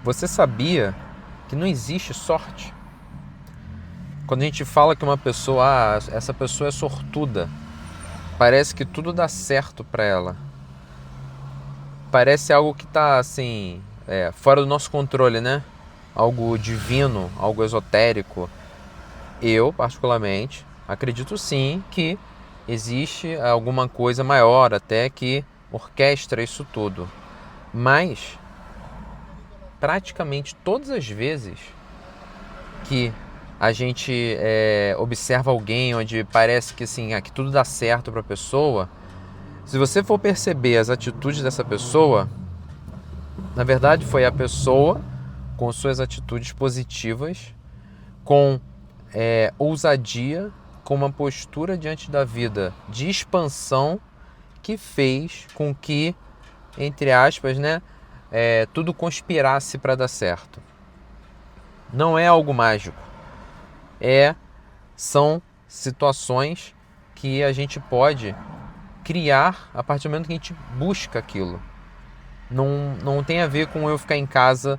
Você sabia que não existe sorte? Quando a gente fala que uma pessoa, essa pessoa é sortuda, parece que tudo dá certo para ela. Parece algo que está assim, fora do nosso controle, né? Algo divino, algo esotérico. Eu, particularmente, acredito sim que existe alguma coisa maior até que orquestra isso tudo. Mas, praticamente todas as vezes que a gente observa alguém onde parece que, assim, que tudo dá certo para a pessoa, se você for perceber as atitudes dessa pessoa, na verdade foi a pessoa com suas atitudes positivas, com ousadia, com uma postura diante da vida de expansão que fez com que, entre aspas, né, tudo conspirasse para dar certo. Não é algo mágico. São situações que a gente pode criar a partir do momento que a gente busca aquilo. Não tem a ver com eu ficar em casa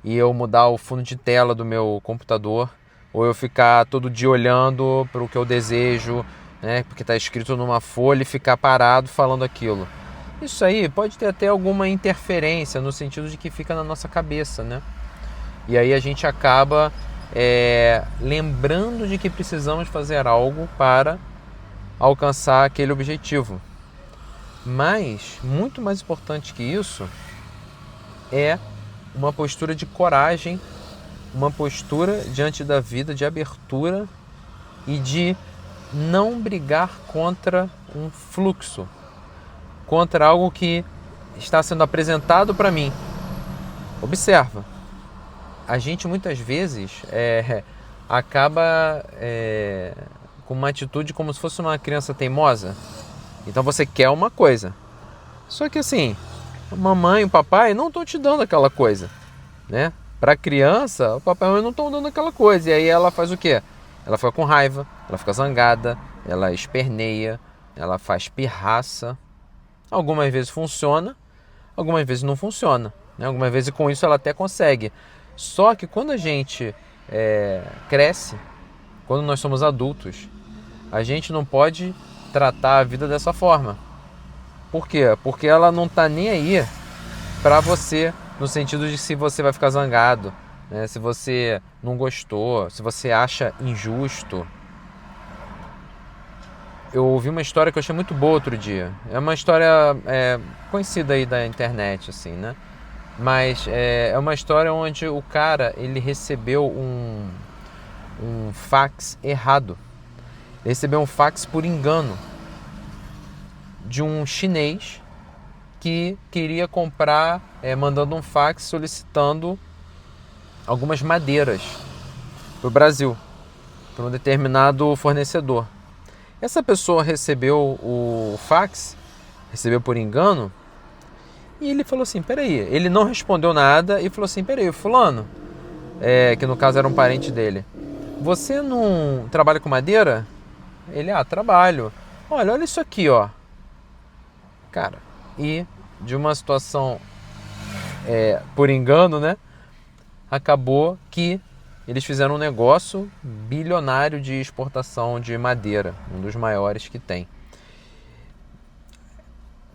e eu mudar o fundo de tela do meu computador, ou eu ficar todo dia olhando para o que eu desejo, né, porque está escrito numa folha e ficar parado falando aquilo. Isso aí pode ter até alguma interferência no sentido de que fica na nossa cabeça, né? E aí a gente acaba lembrando de que precisamos fazer algo para alcançar aquele objetivo. Mas, muito mais importante que isso, é uma postura de coragem, uma postura diante da vida, de abertura e de não brigar contra um fluxo, contra algo que está sendo apresentado para mim. Observa, a gente muitas vezes acaba com uma atitude como se fosse uma criança teimosa. Então você quer uma coisa, só que assim, a mamãe e o papai não estão te dando aquela coisa, né? Para a criança, o papai e a mãe não estão dando aquela coisa. E aí ela faz o quê? Ela fica com raiva, ela fica zangada, ela esperneia, ela faz pirraça. Algumas vezes funciona, algumas vezes não funciona, né? Algumas vezes com isso ela até consegue. Só que quando a gente cresce, quando nós somos adultos, a gente não pode tratar a vida dessa forma. Por quê? Porque ela não está nem aí para você, no sentido de se você vai ficar zangado, né? Se você não gostou, se você acha injusto. Eu ouvi uma história que eu achei muito boa outro dia. É uma história conhecida aí da internet, assim, né? Mas é uma história onde o cara, ele recebeu um fax errado. Ele recebeu um fax por engano de um chinês que queria comprar, mandando um fax solicitando algumas madeiras para o Brasil, para um determinado fornecedor. Essa pessoa recebeu o fax, recebeu por engano, e ele falou assim, peraí, ele não respondeu nada e falou assim, peraí, fulano, que no caso era um parente dele, você não trabalha com madeira? Ele, trabalho. Olha isso aqui, ó. Cara, e de uma situação por engano, né? Acabou que eles fizeram um negócio bilionário de exportação de madeira, um dos maiores que tem.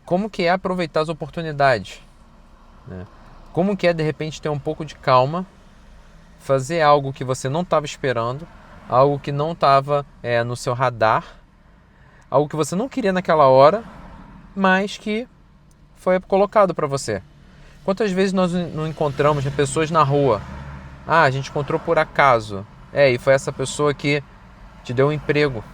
Como que é aproveitar as oportunidades, né? Como que é de repente ter um pouco de calma, fazer algo que você não estava esperando, algo que não estava no seu radar, algo que você não queria naquela hora, mas que foi colocado para você. Quantas vezes nós não encontramos pessoas na rua? A gente encontrou por acaso. E foi essa pessoa que te deu um emprego.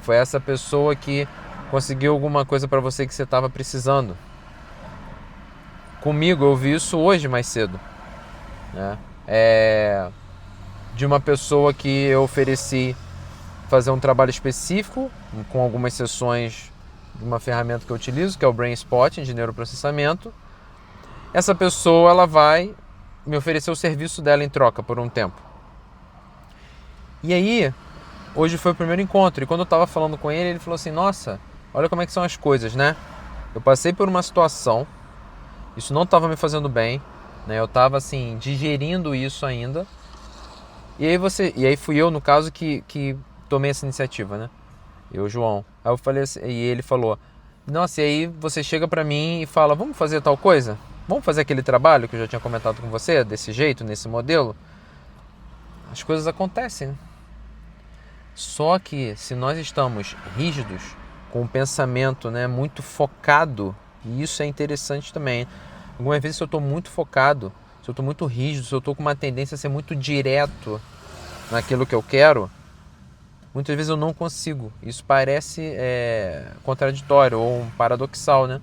Foi essa pessoa que conseguiu alguma coisa para você que você estava precisando. Comigo, eu vi isso hoje mais cedo. De uma pessoa que eu ofereci fazer um trabalho específico, com algumas sessões de uma ferramenta que eu utilizo, que é o BrainSpot, de neuroprocessamento. Essa pessoa, ela vai me oferecer o serviço dela em troca por um tempo. E aí, hoje foi o primeiro encontro, e quando eu estava falando com ele, ele falou assim, nossa, olha como é que são as coisas, né? Eu passei por uma situação, isso não estava me fazendo bem, né? Eu estava assim, digerindo isso ainda. E aí fui eu, no caso, que tomei essa iniciativa, né? Eu, João. Aí eu falei assim, e ele falou: nossa, e aí você chega pra mim e fala: vamos fazer tal coisa? Vamos fazer aquele trabalho que eu já tinha comentado com você, desse jeito, nesse modelo? As coisas acontecem, né? Só que se nós estamos rígidos, com o pensamento, né, muito focado, e isso é interessante também. Algumas vezes, se eu estou muito focado, se eu estou muito rígido, se eu estou com uma tendência a ser muito direto naquilo que eu quero, muitas vezes eu não consigo. Isso parece contraditório ou um paradoxal, né?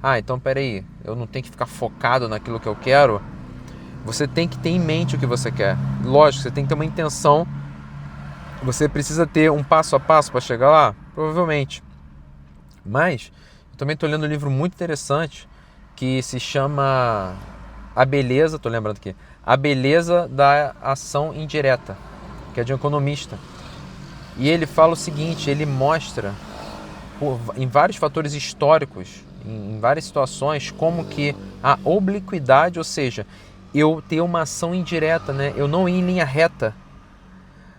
Ah, então peraí, eu não tenho que ficar focado naquilo que eu quero. Você tem que ter em mente o que você quer. Lógico, você tem que ter uma intenção. Você precisa ter um passo a passo para chegar lá? Provavelmente. Mas eu também estou lendo um livro muito interessante que se chama A Beleza, estou lembrando aqui, A Beleza da Ação Indireta, que é de um economista. E ele fala o seguinte, ele mostra em vários fatores históricos, em várias situações, como que a obliquidade, ou seja, eu ter uma ação indireta, né? Eu não ir em linha reta,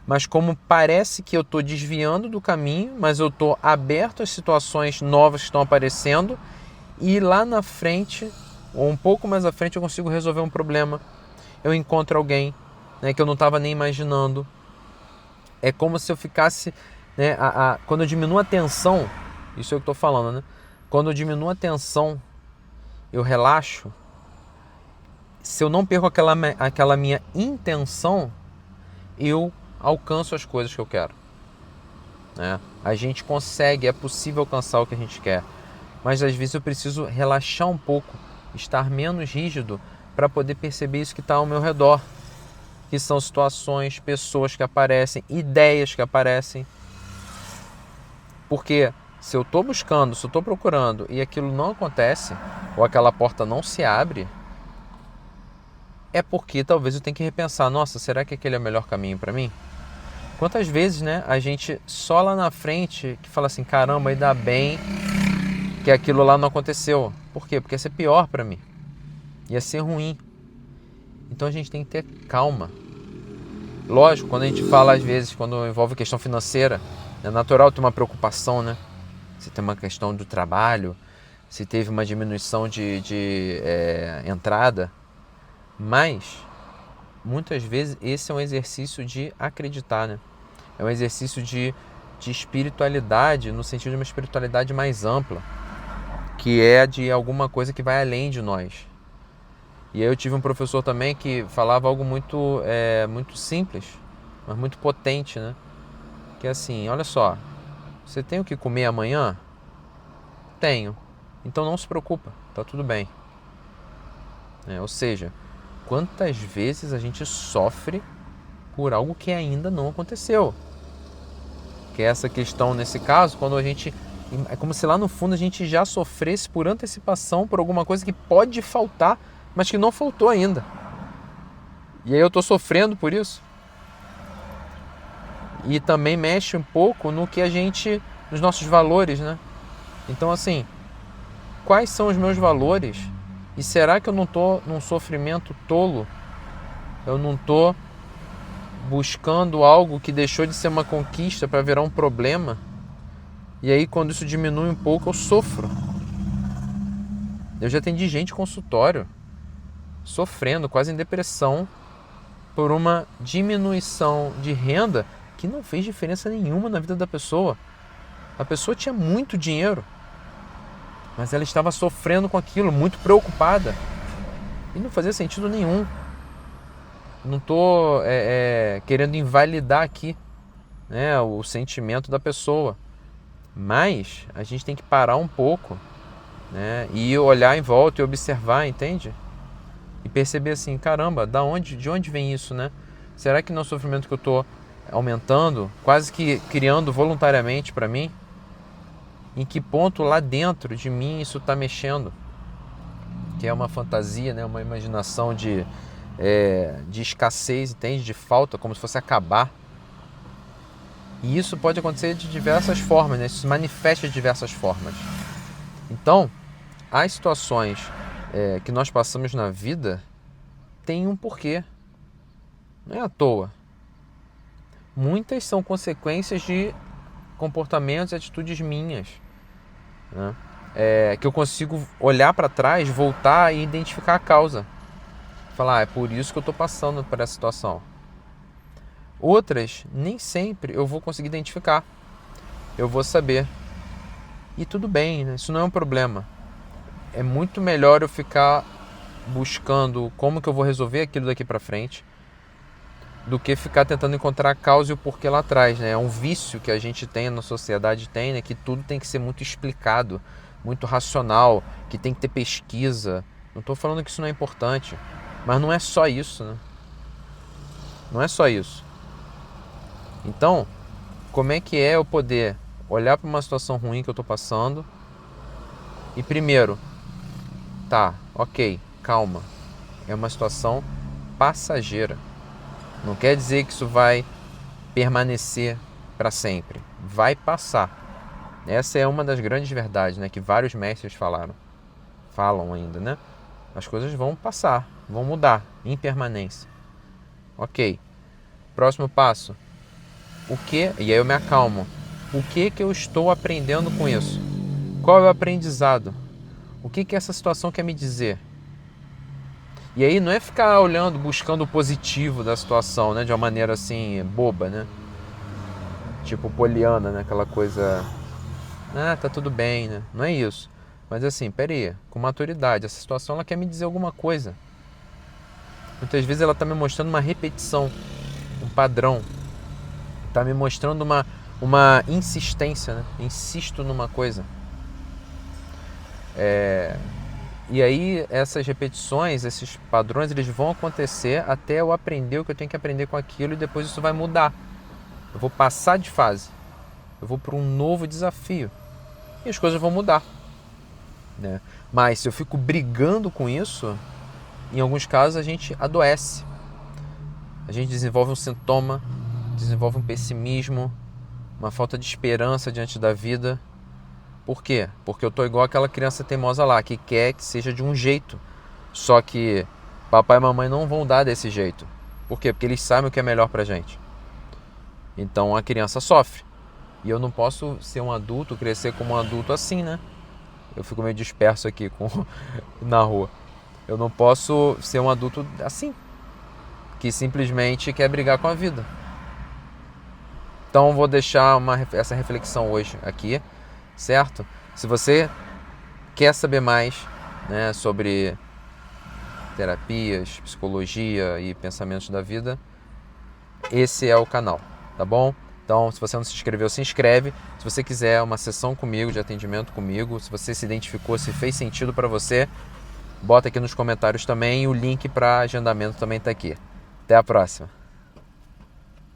mas como parece que eu estou desviando do caminho, mas eu estou aberto às situações novas que estão aparecendo, e lá na frente, ou um pouco mais à frente, eu consigo resolver um problema. Eu encontro alguém, né, que eu não estava nem imaginando. É como se eu ficasse, né, quando eu diminuo a tensão, isso é o que eu estou falando, né? Quando eu diminuo a tensão, eu relaxo. Se eu não perco aquela minha intenção, eu alcanço as coisas que eu quero, né? A gente consegue, é possível alcançar o que a gente quer, mas às vezes eu preciso relaxar um pouco, estar menos rígido para poder perceber isso que está ao meu redor, que são situações, pessoas que aparecem, ideias que aparecem. Porque se eu estou buscando, se eu estou procurando e aquilo não acontece, ou aquela porta não se abre, é porque talvez eu tenha que repensar, nossa, será que aquele é o melhor caminho para mim? Quantas vezes, né, a gente só lá na frente que fala assim, caramba, ainda bem que aquilo lá não aconteceu. Por quê? Porque ia ser pior para mim. Ia ser ruim. Então a gente tem que ter calma. Lógico, quando a gente fala às vezes, quando envolve questão financeira, é natural ter uma preocupação, né? Se tem uma questão do trabalho, se teve uma diminuição de entrada. Mas, muitas vezes, esse é um exercício de acreditar, né? É um exercício de espiritualidade, no sentido de uma espiritualidade mais ampla, que é de alguma coisa que vai além de nós. E aí eu tive um professor também que falava algo muito simples, mas muito potente, né? Que é assim, olha só, você tem o que comer amanhã? Tenho. Então não se preocupa, tá tudo bem. Ou seja, quantas vezes a gente sofre por algo que ainda não aconteceu? Que é essa questão, nesse caso, quando a gente... É como se lá no fundo a gente já sofresse por antecipação por alguma coisa que pode faltar, mas que não faltou ainda. E aí eu estou sofrendo por isso. E também mexe um pouco no que a gente... nos nossos valores, né? Então, assim, quais são os meus valores? E será que eu não estou num sofrimento tolo? Eu não estou buscando algo que deixou de ser uma conquista para virar um problema? E aí, quando isso diminui um pouco, eu sofro. Eu já atendi gente em consultório sofrendo, quase em depressão, por uma diminuição de renda que não fez diferença nenhuma na vida da pessoa. A pessoa tinha muito dinheiro, mas ela estava sofrendo com aquilo, muito preocupada. E não fazia sentido nenhum. Não estou querendo invalidar aqui, né, o sentimento da pessoa. Mas a gente tem que parar um pouco, né, e olhar em volta e observar, entende? E perceber assim, caramba, de onde vem isso, né? Será que não é o sofrimento que eu estou aumentando, quase que criando voluntariamente para mim? Em que ponto lá dentro de mim isso está mexendo? Que é uma fantasia, né? Uma imaginação de escassez, entende? De falta, como se fosse acabar. E isso pode acontecer de diversas formas, né? Isso se manifesta de diversas formas. Então, as situações que nós passamos na vida, tem um porquê. Não é à toa. Muitas são consequências de comportamentos e atitudes minhas, né? Que eu consigo olhar para trás, voltar e identificar a causa. Falar, é por isso que eu estou passando por essa situação. Outras, nem sempre eu vou conseguir identificar. Eu vou saber. E tudo bem, né? Isso não é um problema. É muito melhor eu ficar buscando como que eu vou resolver aquilo daqui para frente do que ficar tentando encontrar a causa e o porquê lá atrás, né? É um vício que a gente tem, na sociedade tem, né? Que tudo tem que ser muito explicado, muito racional, que tem que ter pesquisa. Não estou falando que isso não é importante, mas não é só isso, né? Não é só isso. Então, como é que é eu poder olhar para uma situação ruim que eu estou passando e primeiro, tá, ok, calma, é uma situação passageira. Não quer dizer que isso vai permanecer para sempre. Vai passar. Essa é uma das grandes verdades, né, que vários mestres falam ainda, né? As coisas vão passar, vão mudar, impermanência. Ok. Próximo passo. O que? E aí eu me acalmo. O que eu estou aprendendo com isso? Qual é o aprendizado? O que essa situação quer me dizer? E aí não é ficar olhando, buscando o positivo da situação, né? De uma maneira assim, boba, né? Tipo poliana, né? Aquela coisa... Ah, tá tudo bem, né? Não é isso. Mas assim, peraí, com maturidade, essa situação ela quer me dizer alguma coisa. Muitas vezes ela tá me mostrando uma repetição, um padrão. Tá me mostrando uma insistência, né? Insisto numa coisa. E aí essas repetições, esses padrões, eles vão acontecer até eu aprender o que eu tenho que aprender com aquilo e depois isso vai mudar. Eu vou passar de fase. Eu vou para um novo desafio. E as coisas vão mudar, né? Mas se eu fico brigando com isso, em alguns casos a gente adoece. A gente desenvolve um sintoma, desenvolve um pessimismo, uma falta de esperança diante da vida. Por quê? Porque eu tô igual aquela criança teimosa lá, que quer que seja de um jeito. Só que papai e mamãe não vão dar desse jeito. Por quê? Porque eles sabem o que é melhor pra gente. Então a criança sofre. E eu não posso ser um adulto, crescer como um adulto assim, né? Eu fico meio disperso aqui na rua. Eu não posso ser um adulto assim, que simplesmente quer brigar com a vida. Então vou deixar essa reflexão hoje aqui, certo? Se você quer saber mais, né, sobre terapias, psicologia e pensamentos da vida, esse é o canal, tá bom? Então, se você não se inscreveu, se inscreve. Se você quiser uma sessão comigo, de atendimento comigo, se você se identificou, se fez sentido para você, bota aqui nos comentários também. E o link para agendamento também está aqui. Até a próxima.